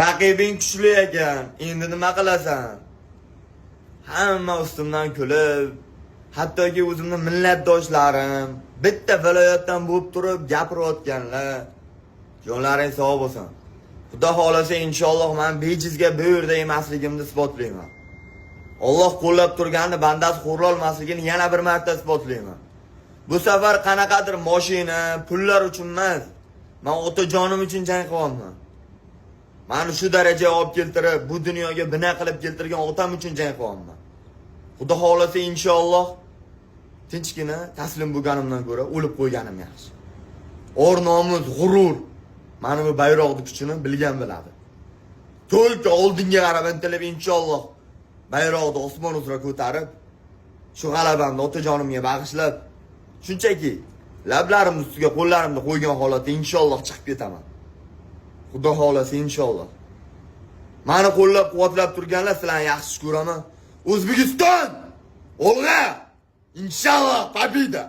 Raqibing kuchli ekan, endi nima qilasan? Hamma ustimdan kulib, hattoki o'zimning millatdoshlarim bitta viloyatdan bo'lib turib gapirayotganlar. Jonlaring sog' bo'lsin. Xudo xolasa inshaalloh men bejizga bu yerda emasligimni isbotlayman. Alloh qo'llab turganini bandasi xo'rlolmasligini yana bir marta isbotlayman. Bu safar qanaqadir mashina, pullar uchun emas, men otajonim uchun jang qilyapman. Meni shu darajaga olib keltirib, bu dunyoga bina qilib keltirgan otam uchun jang qilyapman. Xudo xolasa inshaalloh tinchgina taslim bo'lganimdan ko'ra o'lib qo'yganim yaxshi. Or nomus, g'urur mana bu bayroqning kuchini bilgan biladi. To'lka oldinga qarab intilib inshaalloh bayroqni osmon uzra ko'tarib, shu g'alabamni otajonimga bag'ishlab, shunchaki lablarim ustiga qo'llarimni qo'ygan holatda inshaalloh chiqib ketaman. Xudo xolasa inshaalloh. Meni qo'llab-quvvatlab turganlar sizlarni yaxshi ko'raman. O'zbekiston! Olg'a! Inshaalloh, победа!